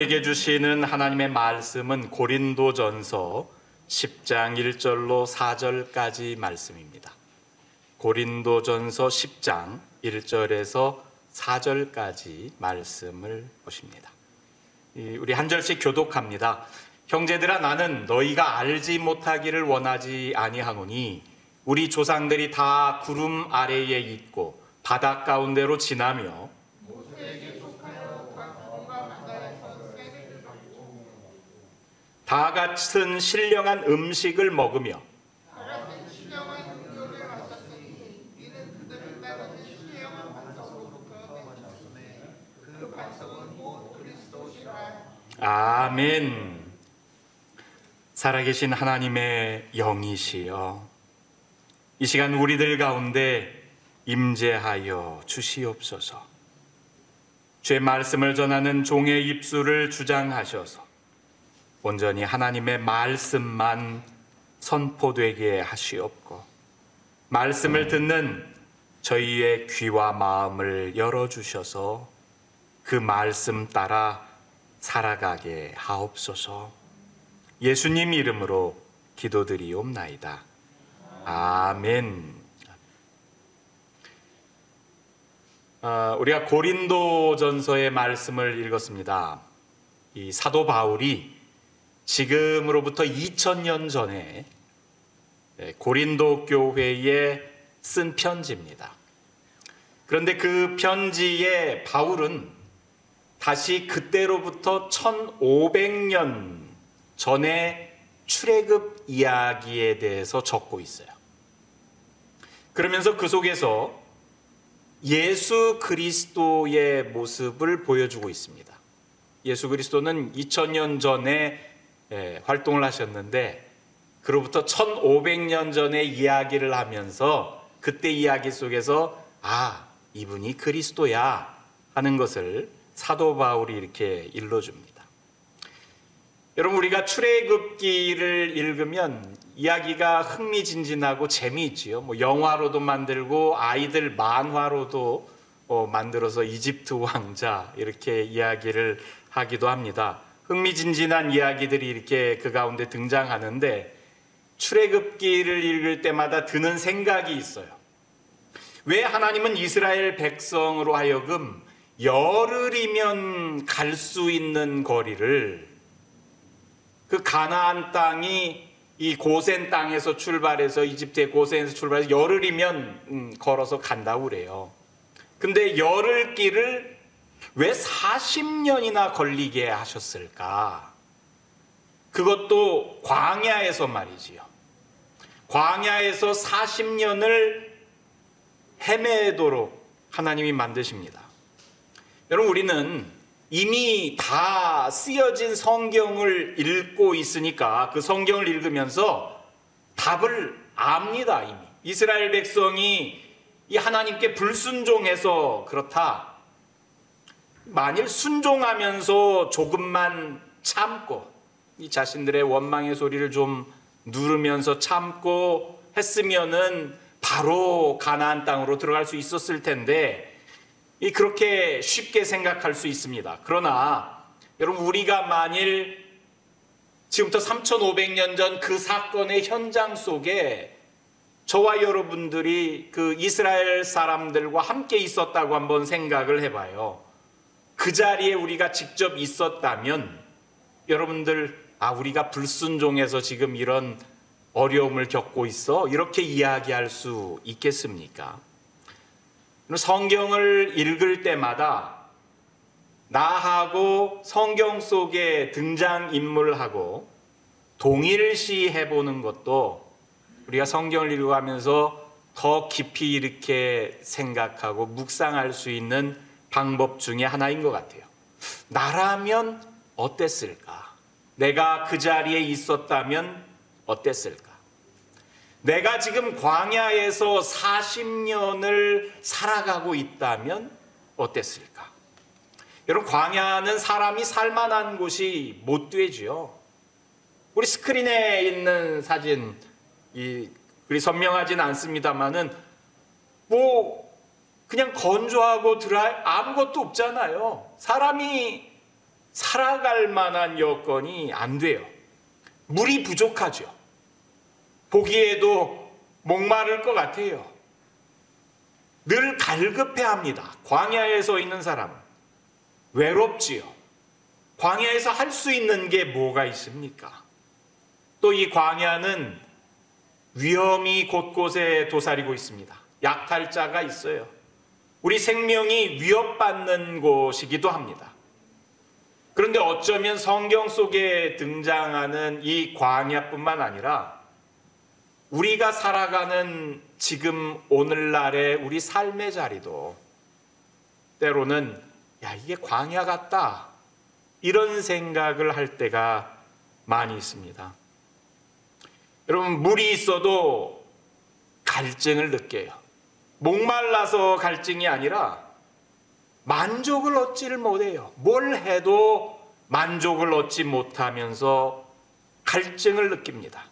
우리에게 주시는 하나님의 말씀은 고린도전서 10장 1절로 4절까지 말씀입니다. 고린도전서 10장 1절에서 4절까지 말씀을 보십니다. 우리 한 절씩 교독합니다. 형제들아, 나는 너희가 알지 못하기를 원하지 아니하노니 우리 조상들이 다 구름 아래에 있고 바다 가운데로 지나며 다 같은 신령한 음식을 먹으며 아멘. 살아계신 하나님의 영이시여, 이 시간 우리들 가운데 임재하여 주시옵소서. 주의 말씀을 전하는 종의 입술을 주장하셔서 온전히 하나님의 말씀만 선포되게 하시옵고, 말씀을 듣는 저희의 귀와 마음을 열어주셔서 그 말씀 따라 살아가게 하옵소서. 예수님 이름으로 기도드리옵나이다. 아멘. 우리가 고린도전서의 말씀을 읽었습니다. 이 사도 바울이 지금으로부터 2000년 전에 고린도 교회에 쓴 편지입니다. 그런데 그 편지에 바울은 다시 그때로부터 1500년 전에 출애굽 이야기에 대해서 적고 있어요. 그러면서 그 속에서 예수 그리스도의 모습을 보여주고 있습니다. 예수 그리스도는 2000년 전에 활동을 하셨는데, 그로부터 1500년 전의 이야기를 하면서 그때 이야기 속에서 이분이 그리스도야 하는 것을 사도 바울이 이렇게 일러줍니다. 여러분, 우리가 출애굽기를 읽으면 이야기가 흥미진진하고 재미있지요. 영화로도 만들고 아이들 만화로도 만들어서 이집트 왕자 이렇게 이야기를 하기도 합니다. 흥미진진한 이야기들이 이렇게 그 가운데 등장하는데, 출애굽기를 읽을 때마다 드는 생각이 있어요. 왜 하나님은 이스라엘 백성으로 하여금 열흘이면 갈 수 있는 거리를, 그 가나안 땅이 이 고센 땅에서 출발해서, 이집트의 고센에서 출발해서 열흘이면 걸어서 간다고 그래요. 근데 열흘 길을 왜 40년이나 걸리게 하셨을까? 그것도 광야에서 말이지요. 광야에서 40년을 헤매도록 하나님이 만드십니다. 여러분, 우리는 이미 다 쓰여진 성경을 읽고 있으니까 그 성경을 읽으면서 답을 압니다. 이미 이스라엘 백성이 이 하나님께 불순종해서 그렇다. 만일 순종하면서 조금만 참고 이 자신들의 원망의 소리를 좀 누르면서 참고 했으면은 바로 가나안 땅으로 들어갈 수 있었을 텐데, 그렇게 쉽게 생각할 수 있습니다. 그러나 여러분, 우리가 만일 지금부터 3500년 전 그 사건의 현장 속에 저와 여러분들이 그 이스라엘 사람들과 함께 있었다고 한번 생각을 해봐요. 그 자리에 우리가 직접 있었다면 여러분들, 우리가 불순종해서 지금 이런 어려움을 겪고 있어, 이렇게 이야기할 수 있겠습니까? 성경을 읽을 때마다 나하고 성경 속의 등장인물하고 동일시 해보는 것도 우리가 성경을 읽어가면서 더 깊이 이렇게 생각하고 묵상할 수 있는 방법 중에 하나인 것 같아요. 나라면 어땠을까? 내가 그 자리에 있었다면 어땠을까? 내가 지금 광야에서 40년을 살아가고 있다면 어땠을까? 여러분, 광야는 사람이 살만한 곳이 못 되지요. 우리 스크린에 있는 사진, 그리 선명하진 않습니다만은 그냥 건조하고 드라이, 아무것도 없잖아요. 사람이 살아갈 만한 여건이 안 돼요. 물이 부족하죠. 보기에도 목마를 것 같아요. 늘 갈급해합니다. 광야에서 있는 사람은 외롭지요. 광야에서 할 수 있는 게 뭐가 있습니까? 또 이 광야는 위험이 곳곳에 도사리고 있습니다. 약탈자가 있어요. 우리 생명이 위협받는 곳이기도 합니다. 그런데 어쩌면 성경 속에 등장하는 이 광야뿐만 아니라 우리가 살아가는 지금 오늘날의 우리 삶의 자리도 때로는 야, 이게 광야 같다, 이런 생각을 할 때가 많이 있습니다. 여러분, 물이 있어도 갈증을 느껴요. 목말라서 갈증이 아니라 만족을 얻지를 못해요. 뭘 해도 만족을 얻지 못하면서 갈증을 느낍니다.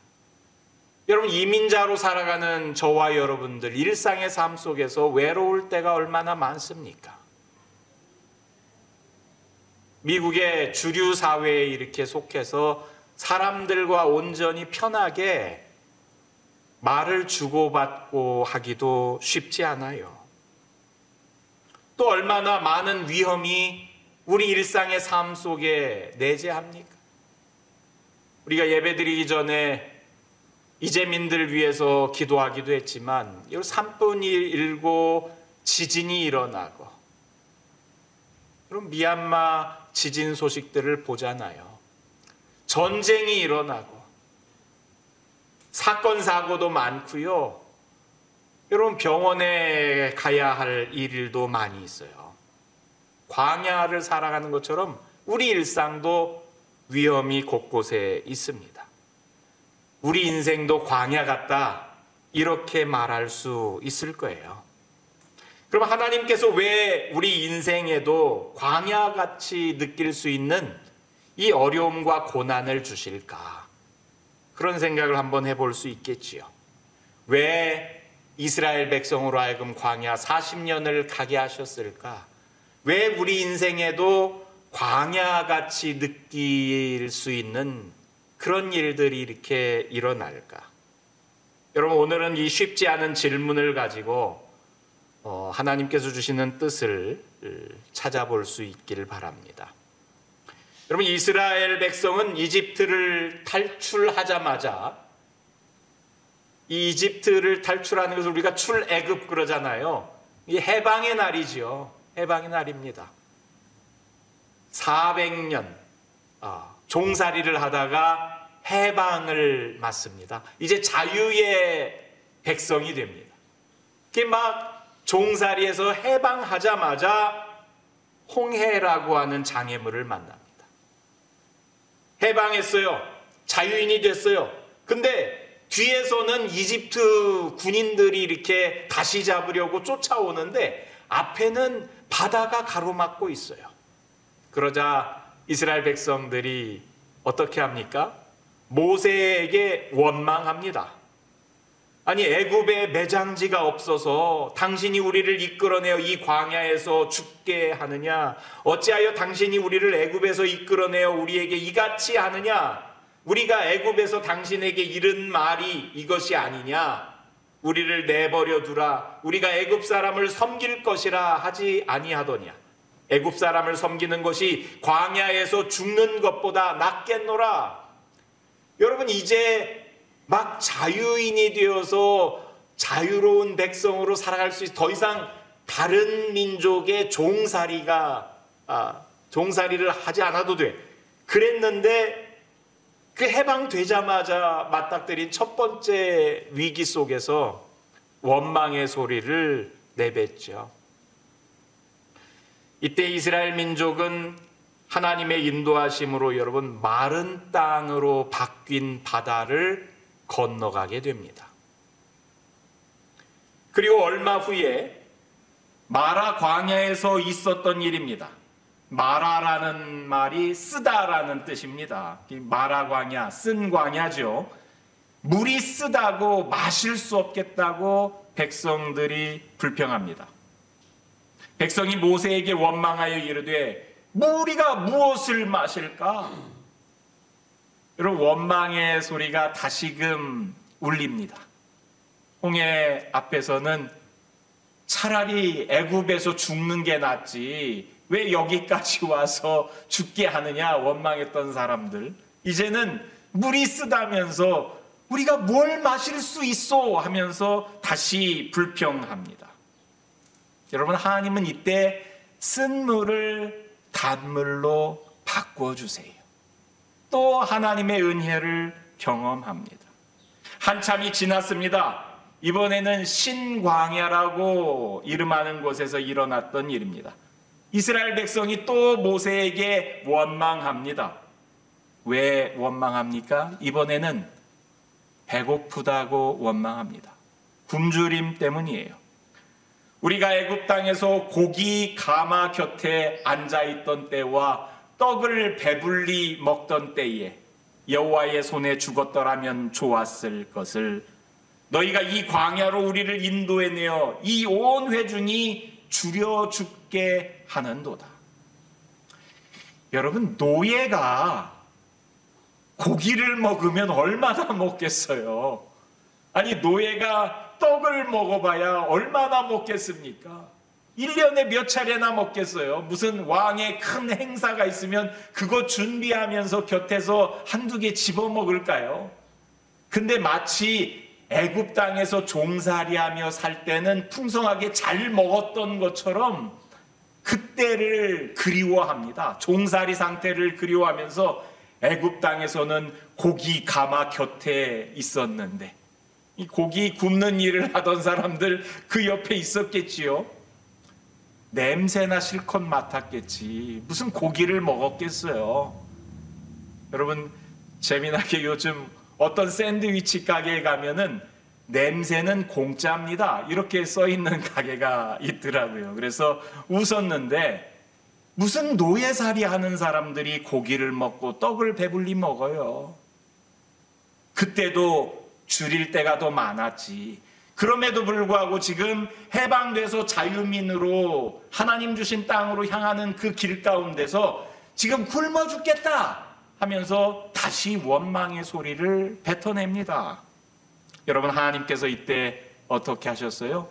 여러분, 이민자로 살아가는 저와 여러분들 일상의 삶 속에서 외로울 때가 얼마나 많습니까? 미국의 주류 사회에 이렇게 속해서 사람들과 온전히 편하게 말을 주고받고 하기도 쉽지 않아요. 또 얼마나 많은 위험이 우리 일상의 삶 속에 내재합니까? 우리가 예배드리기 전에 이재민들 위해서 기도하기도 했지만 산불이 일고 지진이 일어나고, 그럼 미얀마 지진 소식들을 보잖아요. 전쟁이 일어나고 사건 사고도 많고요. 여러분, 병원에 가야 할 일도 많이 있어요. 광야를 살아가는 것처럼 우리 일상도 위험이 곳곳에 있습니다. 우리 인생도 광야 같다, 이렇게 말할 수 있을 거예요. 그럼 하나님께서 왜 우리 인생에도 광야같이 느낄 수 있는 이 어려움과 고난을 주실까? 그런 생각을 한번 해볼 수 있겠지요. 왜 이스라엘 백성으로 하여금 광야 40년을 가게 하셨을까? 왜 우리 인생에도 광야같이 느낄 수 있는 그런 일들이 이렇게 일어날까? 여러분, 오늘은 이 쉽지 않은 질문을 가지고 하나님께서 주시는 뜻을 찾아볼 수 있기를 바랍니다. 여러분, 이스라엘 백성은 이집트를 탈출하자마자, 이 이집트를 탈출하는 것을 우리가 출애굽 그러잖아요. 이게 해방의 날이죠. 해방의 날입니다. 400년 종살이를 하다가 해방을 맞습니다. 이제 자유의 백성이 됩니다. 이게 막 종살이에서 해방하자마자 홍해라고 하는 장애물을 만납니다. 해방했어요. 자유인이 됐어요. 근데 뒤에서는 이집트 군인들이 이렇게 다시 잡으려고 쫓아오는데 앞에는 바다가 가로막고 있어요. 그러자 이스라엘 백성들이 어떻게 합니까? 모세에게 원망합니다. 아니, 애굽에 매장지가 없어서 당신이 우리를 이끌어내어 이 광야에서 죽게 하느냐? 어찌하여 당신이 우리를 애굽에서 이끌어내어 우리에게 이같이 하느냐? 우리가 애굽에서 당신에게 이른 말이 이것이 아니냐? 우리를 내버려 두라. 우리가 애굽 사람을 섬길 것이라 하지 아니하더냐? 애굽 사람을 섬기는 것이 광야에서 죽는 것보다 낫겠노라. 여러분, 이제 막 자유인이 되어서 자유로운 백성으로 살아갈 수 있어. 더 이상 다른 민족의 종살이를 하지 않아도 돼. 그랬는데 그 해방되자마자 맞닥뜨린 첫 번째 위기 속에서 원망의 소리를 내뱉죠. 이때 이스라엘 민족은 하나님의 인도하심으로 여러분 마른 땅으로 바뀐 바다를 건너가게 됩니다. 그리고 얼마 후에 마라 광야에서 있었던 일입니다. 마라라는 말이 쓰다라는 뜻입니다. 마라 광야, 쓴 광야죠. 물이 쓰다고 마실 수 없겠다고 백성들이 불평합니다. 백성이 모세에게 원망하여 이르되 우리가 무엇을 마실까? 여러분, 원망의 소리가 다시금 울립니다. 홍해 앞에서는 차라리 애굽에서 죽는 게 낫지 왜 여기까지 와서 죽게 하느냐 원망했던 사람들, 이제는 물이 쓰다면서 우리가 뭘 마실 수 있어 하면서 다시 불평합니다. 여러분, 하나님은 이때 쓴 물을 단물로 바꿔주세요. 또 하나님의 은혜를 경험합니다. 한참이 지났습니다. 이번에는 신광야라고 이름하는 곳에서 일어났던 일입니다. 이스라엘 백성이 또 모세에게 원망합니다. 왜 원망합니까? 이번에는 배고프다고 원망합니다. 굶주림 때문이에요. 우리가 애굽 땅에서 고기 가마 곁에 앉아있던 때와 떡을 배불리 먹던 때에 여호와의 손에 죽었더라면 좋았을 것을 너희가 이 광야로 우리를 인도해내어 이 온 회중이 줄여 죽게 하는도다. 여러분, 노예가 고기를 먹으면 얼마나 먹겠어요? 아니, 노예가 떡을 먹어봐야 얼마나 먹겠습니까? 1년에 몇 차례나 먹겠어요? 무슨 왕의 큰 행사가 있으면 그거 준비하면서 곁에서 한두 개 집어먹을까요? 근데 마치 애굽 땅에서 종살이하며 살 때는 풍성하게 잘 먹었던 것처럼 그때를 그리워합니다. 종살이 상태를 그리워하면서 애굽 땅에서는 고기 가마 곁에 있었는데, 이 고기 굽는 일을 하던 사람들 그 옆에 있었겠지요. 냄새나 실컷 맡았겠지 무슨 고기를 먹었겠어요. 여러분, 재미나게 요즘 어떤 샌드위치 가게에 가면은 냄새는 공짜입니다 이렇게 써있는 가게가 있더라고요. 그래서 웃었는데, 무슨 노예살이 하는 사람들이 고기를 먹고 떡을 배불리 먹어요. 그때도 줄일 때가 더 많았지. 그럼에도 불구하고 지금 해방돼서 자유민으로 하나님 주신 땅으로 향하는 그 길 가운데서 지금 굶어 죽겠다 하면서 다시 원망의 소리를 뱉어냅니다. 여러분, 하나님께서 이때 어떻게 하셨어요?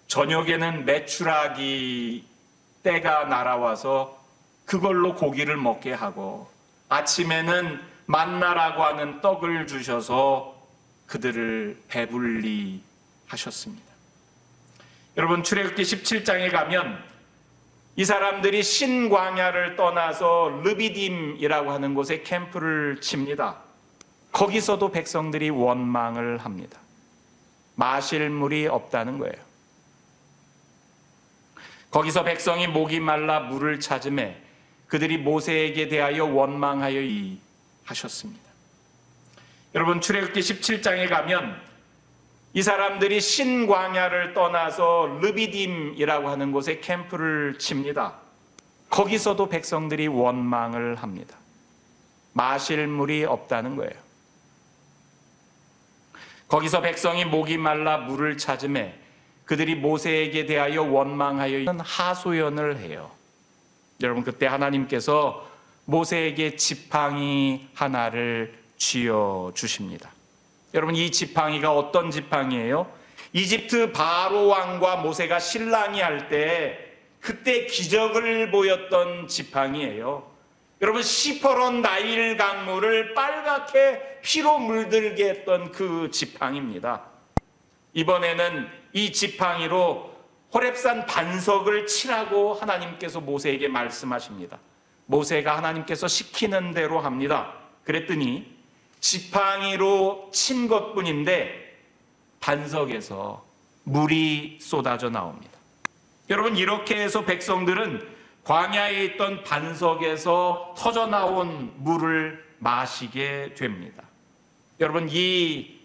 저녁에는 메추라기 때가 날아와서 그걸로 고기를 먹게 하고, 아침에는 만나라고 하는 떡을 주셔서 그들을 배불리 하셨습니다. 여러분, 출애굽기 17장에 가면 이 사람들이 신광야를 떠나서 르비딤이라고 하는 곳에 캠프를 칩니다. 거기서도 백성들이 원망을 합니다. 마실 물이 없다는 거예요. 거기서 백성이 목이 말라 물을 찾음에 그들이 모세에게 대하여 원망하여 하셨습니다. 여러분, 출애굽기 17장에 가면 이 사람들이 신광야를 떠나서 르비딤이라고 하는 곳에 캠프를 칩니다. 거기서도 백성들이 원망을 합니다. 마실 물이 없다는 거예요. 거기서 백성이 목이 말라 물을 찾음에 그들이 모세에게 대하여 원망하여 하소연을 해요. 여러분, 그때 하나님께서 모세에게 지팡이 하나를 쥐어 주십니다. 여러분, 이 지팡이가 어떤 지팡이예요? 이집트 바로 왕과 모세가 실랑이 할 때 그때 기적을 보였던 지팡이예요. 여러분, 시퍼런 나일 강물을 빨갛게 피로 물들게 했던 그 지팡이입니다. 이번에는 이 지팡이로 호렙산 반석을 치라고 하나님께서 모세에게 말씀하십니다. 모세가 하나님께서 시키는 대로 합니다. 그랬더니 지팡이로 친 것뿐인데 반석에서 물이 쏟아져 나옵니다. 여러분, 이렇게 해서 백성들은 광야에 있던 반석에서 터져 나온 물을 마시게 됩니다. 여러분, 이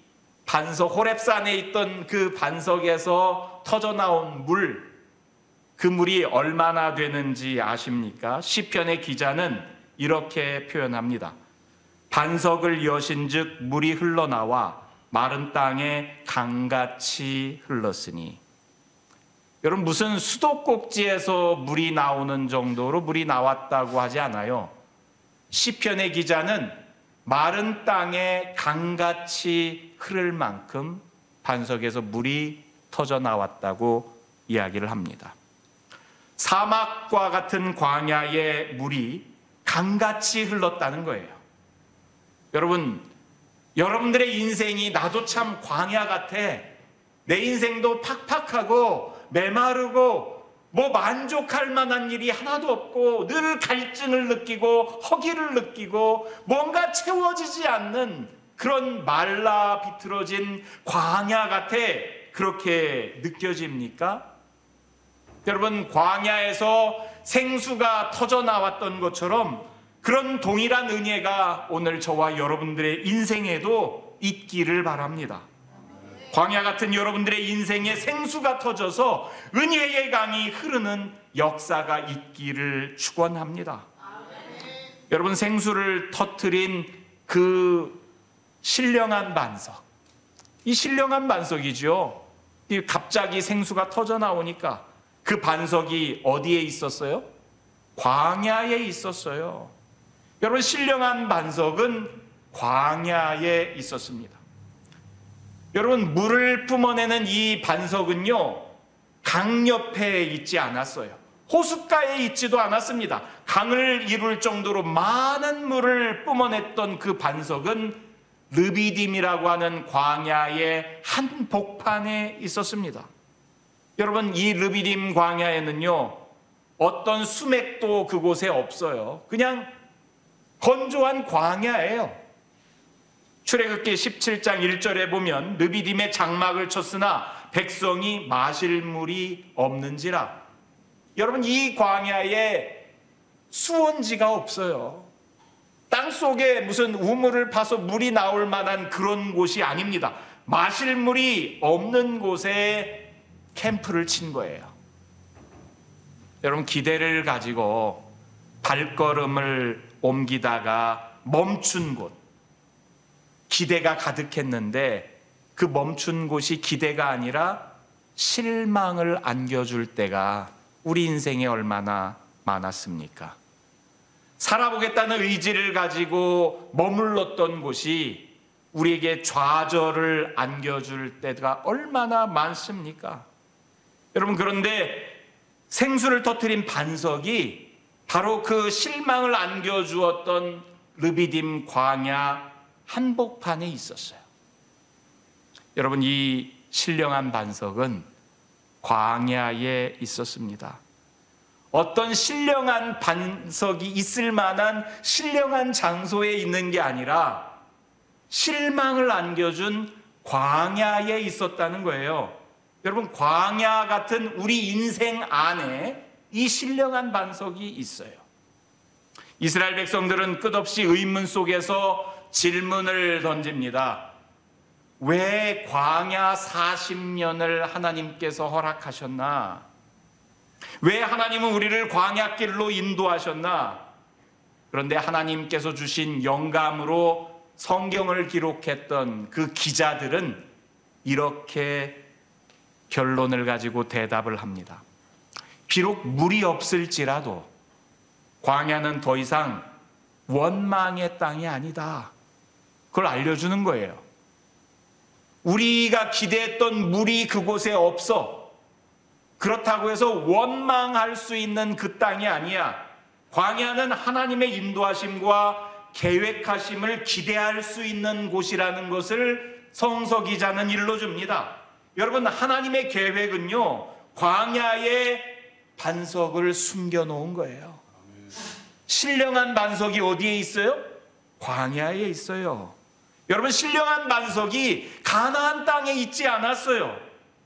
반석, 호렙산에 있던 그 반석에서 터져 나온 물, 그 물이 얼마나 되는지 아십니까? 시편의 기자는 이렇게 표현합니다. 반석을 여신즉 물이 흘러나와 마른 땅에 강같이 흘렀으니. 여러분, 무슨 수도꼭지에서 물이 나오는 정도로 물이 나왔다고 하지 않아요. 시편의 기자는 마른 땅에 강같이 흐를 만큼 반석에서 물이 터져 나왔다고 이야기를 합니다. 사막과 같은 광야의 물이 강같이 흘렀다는 거예요. 여러분, 여러분들의 인생이 나도 참 광야 같아. 내 인생도 팍팍하고 메마르고 뭐 만족할 만한 일이 하나도 없고 늘 갈증을 느끼고 허기를 느끼고 뭔가 채워지지 않는 그런 말라 비틀어진 광야 같아. 그렇게 느껴집니까? 여러분, 광야에서 생수가 터져 나왔던 것처럼 그런 동일한 은혜가 오늘 저와 여러분들의 인생에도 있기를 바랍니다. 광야 같은 여러분들의 인생에 생수가 터져서 은혜의 강이 흐르는 역사가 있기를 축원합니다. 여러분, 생수를 터뜨린 그 신령한 반석, 이 신령한 반석이죠. 갑자기 생수가 터져 나오니까 그 반석이 어디에 있었어요? 광야에 있었어요. 여러분, 신령한 반석은 광야에 있었습니다. 여러분, 물을 뿜어내는 이 반석은요, 강 옆에 있지 않았어요. 호숫가에 있지도 않았습니다. 강을 이룰 정도로 많은 물을 뿜어냈던 그 반석은 르비딤이라고 하는 광야의 한 복판에 있었습니다. 여러분, 이 르비딤 광야에는요, 어떤 수맥도 그곳에 없어요. 그냥 건조한 광야예요. 출애굽기 17장 1절에 보면 르비딤에 장막을 쳤으나 백성이 마실 물이 없는지라. 여러분, 이 광야에 수원지가 없어요. 땅속에 무슨 우물을 파서 물이 나올 만한 그런 곳이 아닙니다. 마실 물이 없는 곳에 캠프를 친 거예요. 여러분, 기대를 가지고 발걸음을 옮기다가 멈춘 곳, 기대가 가득했는데 그 멈춘 곳이 기대가 아니라 실망을 안겨줄 때가 우리 인생에 얼마나 많았습니까? 살아보겠다는 의지를 가지고 머물렀던 곳이 우리에게 좌절을 안겨줄 때가 얼마나 많습니까? 여러분, 그런데 생수를 터뜨린 반석이 바로 그 실망을 안겨주었던 르비딤 광야 한복판에 있었어요. 여러분, 이 신령한 반석은 광야에 있었습니다. 어떤 신령한 반석이 있을 만한 신령한 장소에 있는 게 아니라 실망을 안겨준 광야에 있었다는 거예요. 여러분, 광야 같은 우리 인생 안에 이 신령한 반석이 있어요. 이스라엘 백성들은 끝없이 의문 속에서 질문을 던집니다. 왜 광야 40년을 하나님께서 허락하셨나? 왜 하나님은 우리를 광야길로 인도하셨나? 그런데 하나님께서 주신 영감으로 성경을 기록했던 그 기자들은 이렇게 결론을 가지고 대답을 합니다. 비록 물이 없을지라도 광야는 더 이상 원망의 땅이 아니다. 그걸 알려주는 거예요. 우리가 기대했던 물이 그곳에 없어. 그렇다고 해서 원망할 수 있는 그 땅이 아니야. 광야는 하나님의 인도하심과 계획하심을 기대할 수 있는 곳이라는 것을 성서 기자는 일러줍니다. 여러분, 하나님의 계획은요, 광야에 반석을 숨겨놓은 거예요. 신령한 반석이 어디에 있어요? 광야에 있어요. 여러분, 신령한 반석이 가나안 땅에 있지 않았어요.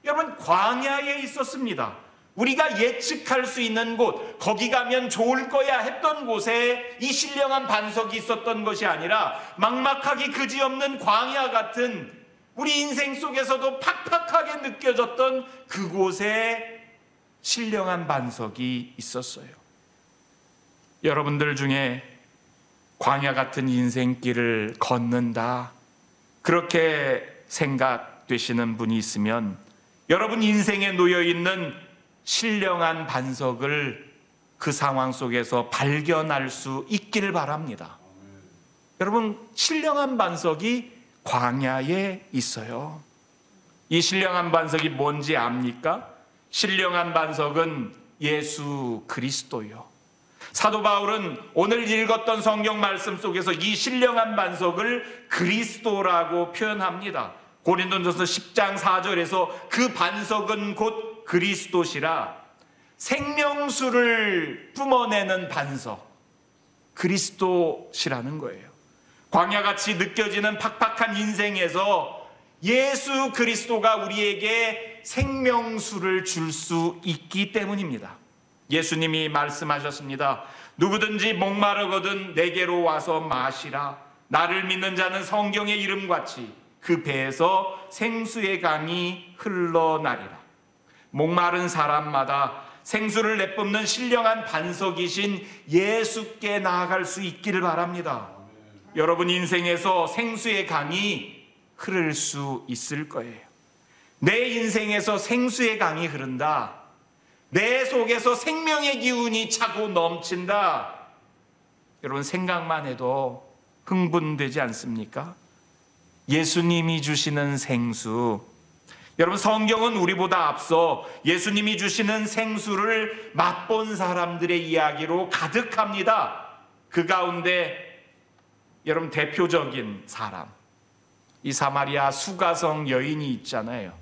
여러분, 광야에 있었습니다. 우리가 예측할 수 있는 곳, 거기 가면 좋을 거야 했던 곳에 이 신령한 반석이 있었던 것이 아니라 막막하기 그지없는 광야 같은 우리 인생 속에서도 팍팍하게 느껴졌던 그곳에 신령한 반석이 있었어요. 여러분들 중에 광야 같은 인생길을 걷는다, 그렇게 생각되시는 분이 있으면 여러분 인생에 놓여있는 신령한 반석을 그 상황 속에서 발견할 수 있기를 바랍니다. 여러분, 신령한 반석이 광야에 있어요. 이 신령한 반석이 뭔지 압니까? 신령한 반석은 예수 그리스도요. 사도 바울은 오늘 읽었던 성경 말씀 속에서 이 신령한 반석을 그리스도라고 표현합니다. 고린도전서 10장 4절에서 그 반석은 곧 그리스도시라, 생명수를 뿜어내는 반석, 그리스도시라는 거예요. 광야같이 느껴지는 팍팍한 인생에서 예수 그리스도가 우리에게 생명수를 줄 수 있기 때문입니다. 예수님이 말씀하셨습니다. 누구든지 목마르거든 내게로 와서 마시라. 나를 믿는 자는 성경의 이름같이 그 배에서 생수의 강이 흘러나리라. 목마른 사람마다 생수를 내뿜는 신령한 반석이신 예수께 나아갈 수 있기를 바랍니다. 여러분 인생에서 생수의 강이 흐를 수 있을 거예요. 내 인생에서 생수의 강이 흐른다. 내 속에서 생명의 기운이 차고 넘친다. 여러분 생각만 해도 흥분되지 않습니까? 예수님이 주시는 생수, 여러분 성경은 우리보다 앞서 예수님이 주시는 생수를 맛본 사람들의 이야기로 가득합니다. 그 가운데 여러분 대표적인 사람, 이 사마리아 수가성 여인이 있잖아요.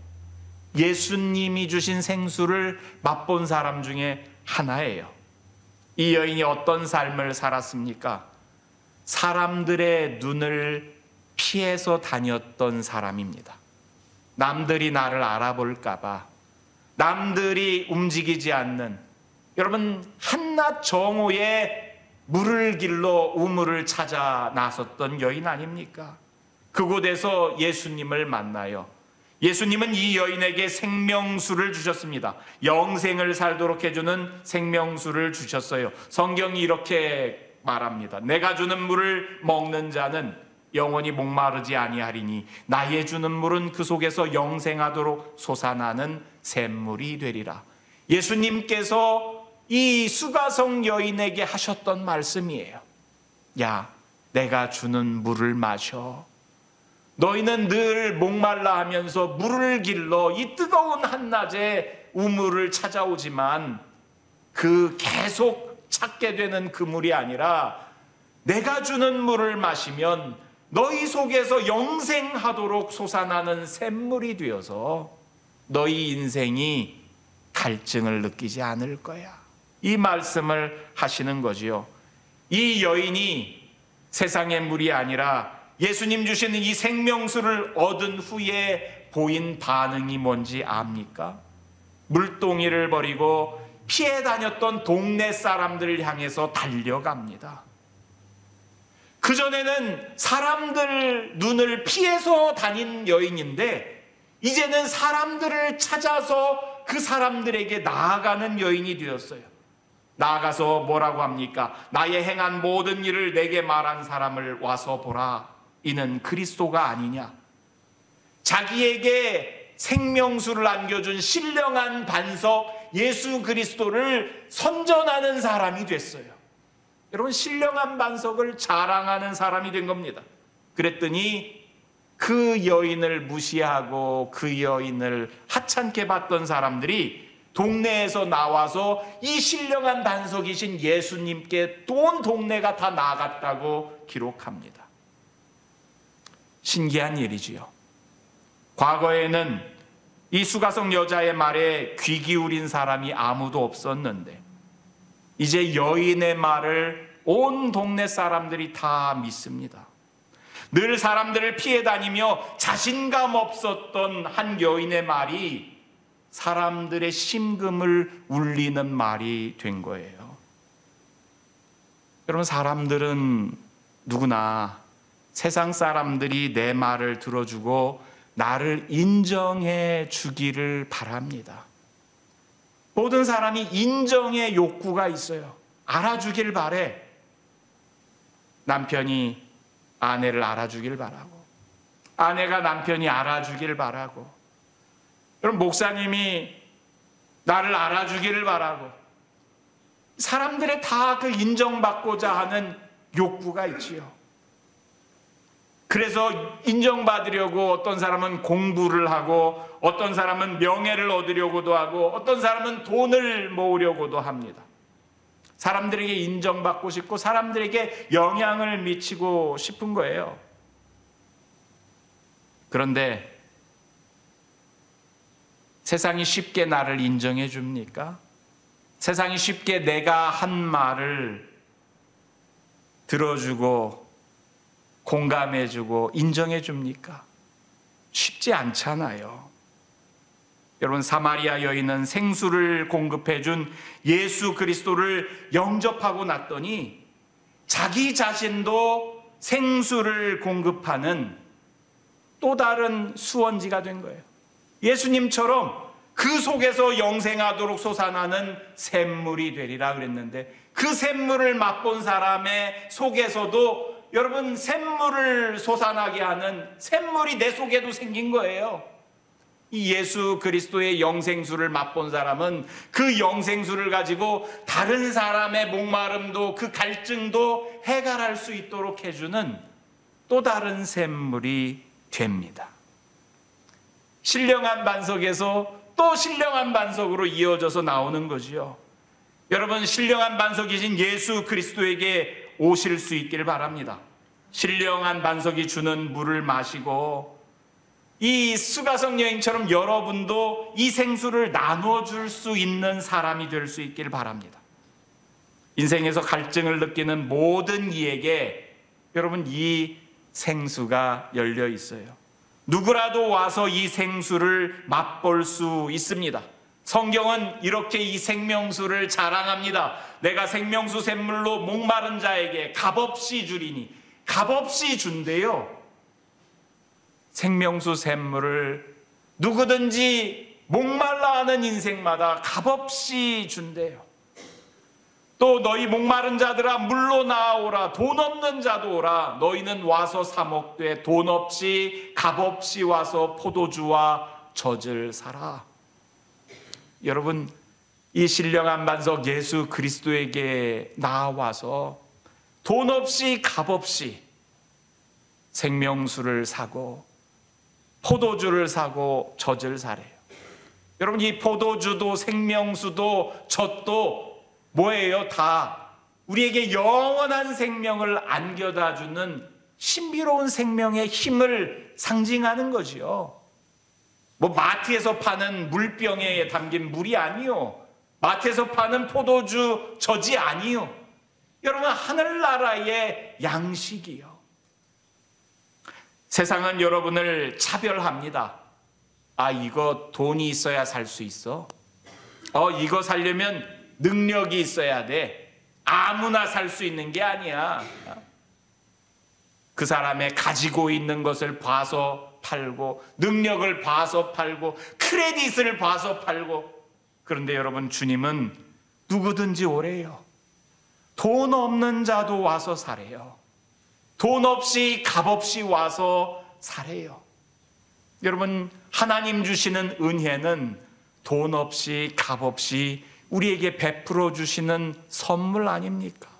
예수님이 주신 생수를 맛본 사람 중에 하나예요. 이 여인이 어떤 삶을 살았습니까? 사람들의 눈을 피해서 다녔던 사람입니다. 남들이 나를 알아볼까봐, 남들이 움직이지 않는, 여러분 한낮 정오에 물을 길러 우물을 찾아 나섰던 여인 아닙니까? 그곳에서 예수님을 만나요. 예수님은 이 여인에게 생명수를 주셨습니다. 영생을 살도록 해주는 생명수를 주셨어요. 성경이 이렇게 말합니다. 내가 주는 물을 먹는 자는 영원히 목마르지 아니하리니 나의 주는 물은 그 속에서 영생하도록 솟아나는 샘물이 되리라. 예수님께서 이 수가성 여인에게 하셨던 말씀이에요. 야, 내가 주는 물을 마셔. 너희는 늘 목말라 하면서 물을 길러 이 뜨거운 한낮에 우물을 찾아오지만 그 계속 찾게 되는 그 물이 아니라 내가 주는 물을 마시면 너희 속에서 영생하도록 솟아나는 샘물이 되어서 너희 인생이 갈증을 느끼지 않을 거야. 이 말씀을 하시는 거지요. 이 여인이 세상의 물이 아니라 예수님 주시는 이 생명수를 얻은 후에 보인 반응이 뭔지 압니까? 물동이를 버리고 피해 다녔던 동네 사람들을 향해서 달려갑니다. 그전에는 사람들 눈을 피해서 다닌 여인인데 이제는 사람들을 찾아서 그 사람들에게 나아가는 여인이 되었어요. 나아가서 뭐라고 합니까? 나의 행한 모든 일을 내게 말한 사람을 와서 보라. 이는 그리스도가 아니냐. 자기에게 생명수를 안겨준 신령한 반석 예수 그리스도를 선전하는 사람이 됐어요. 여러분 신령한 반석을 자랑하는 사람이 된 겁니다. 그랬더니 그 여인을 무시하고 그 여인을 하찮게 봤던 사람들이 동네에서 나와서 이 신령한 반석이신 예수님께 온 동네가 다 나갔다고 기록합니다. 신기한 일이지요. 과거에는 이 수가성 여자의 말에 귀 기울인 사람이 아무도 없었는데 이제 여인의 말을 온 동네 사람들이 다 믿습니다. 늘 사람들을 피해 다니며 자신감 없었던 한 여인의 말이 사람들의 심금을 울리는 말이 된 거예요. 여러분 사람들은 누구나 세상 사람들이 내 말을 들어주고 나를 인정해 주기를 바랍니다. 모든 사람이 인정의 욕구가 있어요. 알아주길 바래. 남편이 아내를 알아주길 바라고, 아내가 남편이 알아주길 바라고. 여러분 목사님이 나를 알아주기를 바라고, 사람들의 다 그 인정받고자 하는 욕구가 있지요. 그래서 인정받으려고 어떤 사람은 공부를 하고, 어떤 사람은 명예를 얻으려고도 하고, 어떤 사람은 돈을 모으려고도 합니다. 사람들에게 인정받고 싶고 사람들에게 영향을 미치고 싶은 거예요. 그런데 세상이 쉽게 나를 인정해 줍니까? 세상이 쉽게 내가 한 말을 들어주고 공감해주고 인정해 줍니까? 쉽지 않잖아요. 여러분, 사마리아 여인은 생수를 공급해 준 예수 그리스도를 영접하고 났더니 자기 자신도 생수를 공급하는 또 다른 수원지가 된 거예요. 예수님처럼 그 속에서 영생하도록 솟아나는 샘물이 되리라 그랬는데, 그 샘물을 맛본 사람의 속에서도 여러분 샘물을 솟아나게 하는 샘물이 내 속에도 생긴 거예요. 이 예수 그리스도의 영생수를 맛본 사람은 그 영생수를 가지고 다른 사람의 목마름도 그 갈증도 해결할 수 있도록 해주는 또 다른 샘물이 됩니다. 신령한 반석에서 또 신령한 반석으로 이어져서 나오는 거지요. 여러분, 신령한 반석이신 예수 그리스도에게 오실 수 있기를 바랍니다. 신령한 반석이 주는 물을 마시고 이 수가성 여인처럼 여러분도 이 생수를 나눠줄 수 있는 사람이 될 수 있기를 바랍니다. 인생에서 갈증을 느끼는 모든 이에게 여러분 이 생수가 열려 있어요. 누구라도 와서 이 생수를 맛볼 수 있습니다. 성경은 이렇게 이 생명수를 자랑합니다. 내가 생명수 샘물로 목마른 자에게 값없이 주리니. 값없이 준대요. 생명수 샘물을 누구든지 목말라 하는 인생마다 값없이 준대요. 또 너희 목마른 자들아 물로 나오라. 돈 없는 자도 오라. 너희는 와서 사 먹되 돈 없이 값없이 와서 포도주와 젖을 사라. 여러분, 이 신령한 반석 예수 그리스도에게 나와서 돈 없이 값없이 생명수를 사고 포도주를 사고 젖을 사래요. 여러분, 이 포도주도 생명수도 젖도 뭐예요? 다 우리에게 영원한 생명을 안겨다 주는 신비로운 생명의 힘을 상징하는 거지요. 뭐 마트에서 파는 물병에 담긴 물이 아니요, 마트에서 파는 포도주 젖이 아니요, 여러분 하늘나라의 양식이요. 세상은 여러분을 차별합니다. 아, 이거 돈이 있어야 살 수 있어. 이거 살려면 능력이 있어야 돼. 아무나 살 수 있는 게 아니야. 그 사람의 가지고 있는 것을 봐서 팔고, 능력을 봐서 팔고, 크레딧을 봐서 팔고. 그런데 여러분, 주님은 누구든지 오래요. 돈 없는 자도 와서 사래요. 돈 없이 값없이 와서 사래요. 여러분, 하나님 주시는 은혜는 돈 없이 값없이 우리에게 베풀어 주시는 선물 아닙니까?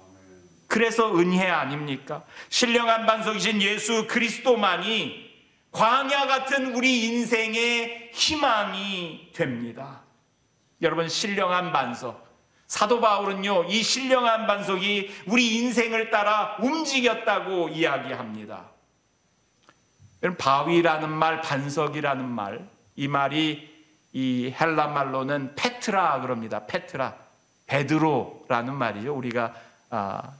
그래서 은혜 아닙니까? 신령한 반석이신 예수 그리스도만이 광야 같은 우리 인생의 희망이 됩니다. 여러분, 신령한 반석, 사도 바울은요, 이 신령한 반석이 우리 인생을 따라 움직였다고 이야기합니다. 여러분, 바위라는 말, 반석이라는 말, 이 말이 이 헬라 말로는 페트라 그럽니다. 페트라, 베드로라는 말이죠. 우리가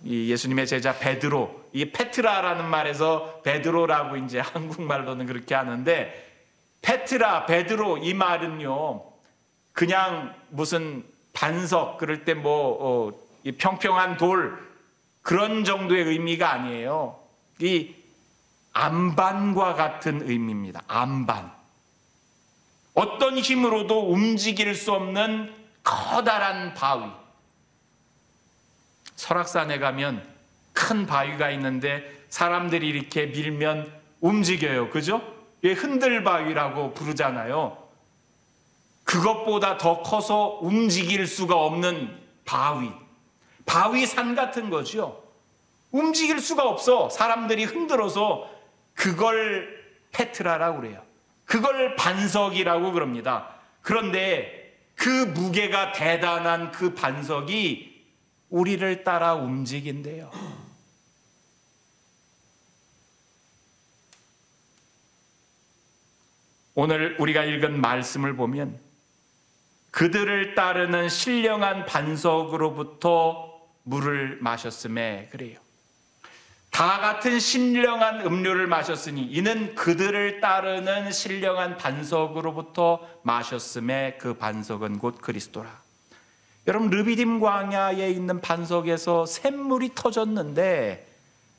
이 예수님의 제자 베드로, 이 페트라라는 말에서 베드로라고 이제 한국말로는 그렇게 하는데, 페트라, 베드로 이 말은요, 그냥 무슨 반석, 그럴 때 이 평평한 돌 그런 정도의 의미가 아니에요. 이 안반과 같은 의미입니다. 안반. 어떤 힘으로도 움직일 수 없는 커다란 바위. 설악산에 가면 큰 바위가 있는데 사람들이 이렇게 밀면 움직여요. 그죠? 흔들바위라고 부르잖아요. 그것보다 더 커서 움직일 수가 없는 바위산 같은 거죠. 움직일 수가 없어. 사람들이 흔들어서 그걸 페트라라고 그래요. 그걸 반석이라고 그럽니다. 그런데 그 무게가 대단한 그 반석이 우리를 따라 움직인대요. 오늘 우리가 읽은 말씀을 보면 그들을 따르는 신령한 반석으로부터 물을 마셨음에 그래요. 다 같은 신령한 음료를 마셨으니 이는 그들을 따르는 신령한 반석으로부터 마셨음에 그 반석은 곧 그리스도라. 여러분, 르비딤 광야에 있는 반석에서 샘물이 터졌는데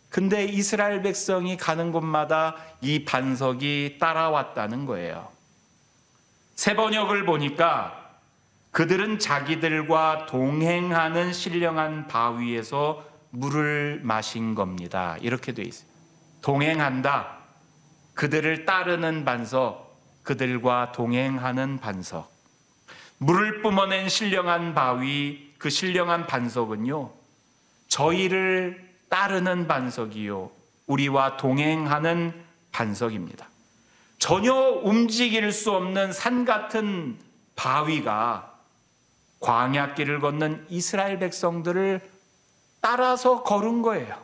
근데 이스라엘 백성이 가는 곳마다 이 반석이 따라왔다는 거예요. 새 번역을 보니까 그들은 자기들과 동행하는 신령한 바위에서 물을 마신 겁니다. 이렇게 돼 있어요. 동행한다. 그들을 따르는 반석, 그들과 동행하는 반석. 물을 뿜어낸 신령한 바위, 그 신령한 반석은요, 저희를 따르는 반석이요, 우리와 동행하는 반석입니다. 전혀 움직일 수 없는 산 같은 바위가 광야길을 걷는 이스라엘 백성들을 따라서 걸은 거예요.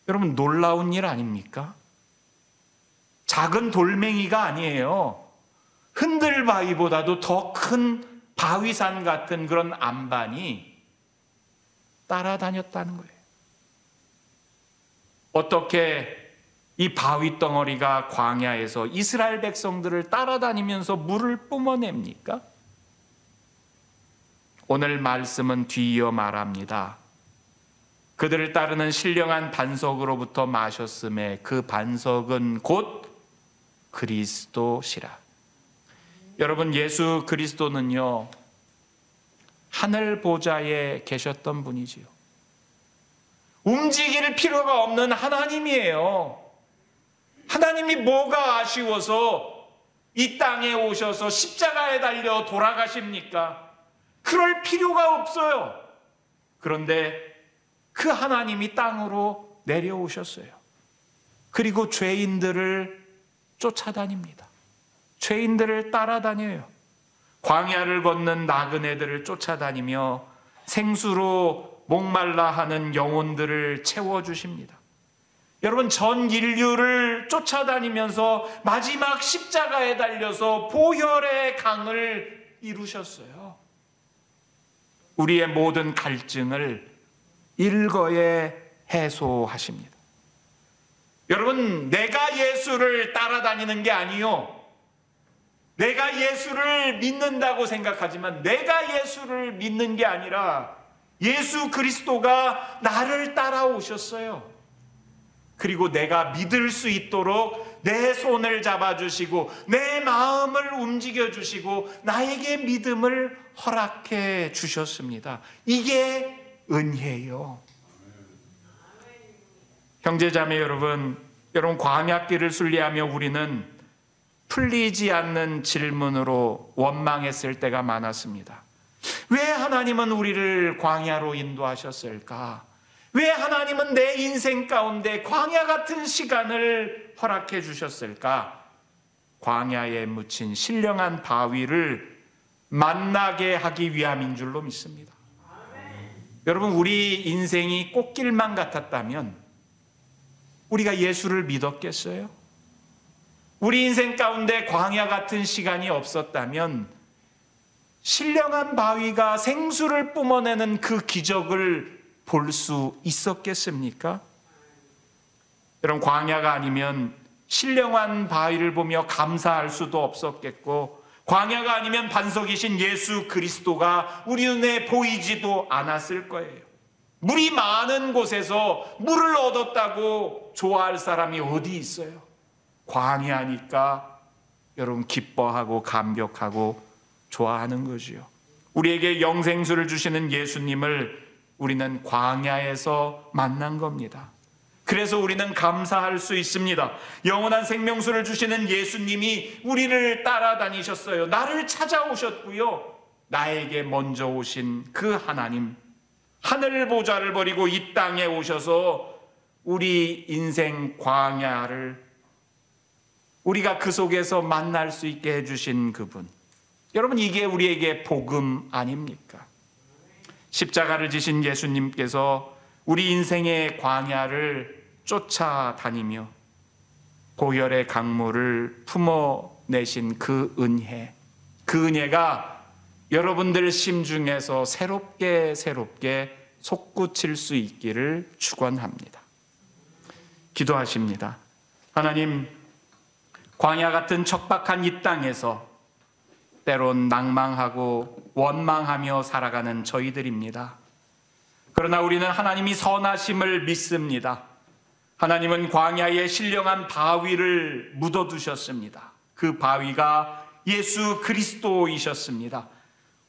여러분, 놀라운 일 아닙니까? 작은 돌멩이가 아니에요. 흔들바위보다도 더 큰 바위산 같은 그런 안반이 따라다녔다는 거예요. 어떻게 이 바위 덩어리가 광야에서 이스라엘 백성들을 따라다니면서 물을 뿜어냅니까? 오늘 말씀은 뒤이어 말합니다. 그들을 따르는 신령한 반석으로부터 마셨음에 그 반석은 곧 그리스도시라. 여러분, 예수 그리스도는요, 하늘 보좌에 계셨던 분이지요. 움직일 필요가 없는 하나님이에요. 하나님이 뭐가 아쉬워서 이 땅에 오셔서 십자가에 달려 돌아가십니까? 그럴 필요가 없어요. 그런데 그 하나님이 땅으로 내려오셨어요. 그리고 죄인들을 쫓아다닙니다. 죄인들을 따라다녀요. 광야를 걷는 나그네들을 쫓아다니며 생수로 목말라 하는 영혼들을 채워주십니다. 여러분, 전 인류를 쫓아다니면서 마지막 십자가에 달려서 보혈의 강을 이루셨어요. 우리의 모든 갈증을 일거에 해소하십니다. 여러분, 내가 예수를 따라다니는 게 아니요, 내가 예수를 믿는다고 생각하지만 내가 예수를 믿는 게 아니라 예수 그리스도가 나를 따라오셨어요. 그리고 내가 믿을 수 있도록 내 손을 잡아주시고 내 마음을 움직여주시고 나에게 믿음을 허락해 주셨습니다. 이게 은혜예요. 형제자매 여러분, 광야길을 순례하며 우리는 풀리지 않는 질문으로 원망했을 때가 많았습니다. 왜 하나님은 우리를 광야로 인도하셨을까? 왜 하나님은 내 인생 가운데 광야 같은 시간을 허락해 주셨을까? 광야에 묻힌 신령한 바위를 만나게 하기 위함인 줄로 믿습니다. 여러분, 우리 인생이 꽃길만 같았다면 우리가 예수를 믿었겠어요? 우리 인생 가운데 광야 같은 시간이 없었다면 신령한 바위가 생수를 뿜어내는 그 기적을 볼 수 있었겠습니까? 여러분, 광야가 아니면 신령한 바위를 보며 감사할 수도 없었겠고, 광야가 아니면 반석이신 예수 그리스도가 우리 눈에 보이지도 않았을 거예요. 물이 많은 곳에서 물을 얻었다고 좋아할 사람이 어디 있어요? 광야니까 여러분 기뻐하고 감격하고 좋아하는 거지요. 우리에게 영생수를 주시는 예수님을 우리는 광야에서 만난 겁니다. 그래서 우리는 감사할 수 있습니다. 영원한 생명수를 주시는 예수님이 우리를 따라다니셨어요. 나를 찾아오셨고요. 나에게 먼저 오신 그 하나님, 하늘 보좌를 버리고 이 땅에 오셔서 우리 인생 광야를 우리가 그 속에서 만날 수 있게 해주신 그분. 여러분, 이게 우리에게 복음 아닙니까? 십자가를 지신 예수님께서 우리 인생의 광야를 쫓아다니며 고열의 강물을 품어내신 그 은혜, 그 은혜가 여러분들 심중에서 새롭게 솟구칠 수 있기를 축원합니다. 기도하십니다. 하나님, 광야 같은 척박한 이 땅에서 때론 낭망하고 원망하며 살아가는 저희들입니다. 그러나 우리는 하나님이 선하심을 믿습니다. 하나님은 광야에 신령한 바위를 묻어두셨습니다. 그 바위가 예수 그리스도이셨습니다.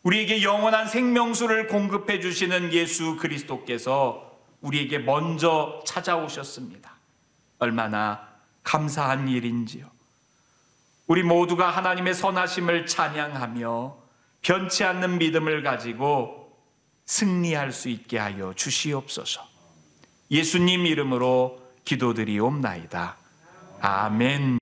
우리에게 영원한 생명수를 공급해 주시는 예수 그리스도께서 우리에게 먼저 찾아오셨습니다. 얼마나 감사한 일인지요. 우리 모두가 하나님의 선하심을 찬양하며 변치 않는 믿음을 가지고 승리할 수 있게 하여 주시옵소서. 예수님 이름으로 기도드리옵나이다. 아멘.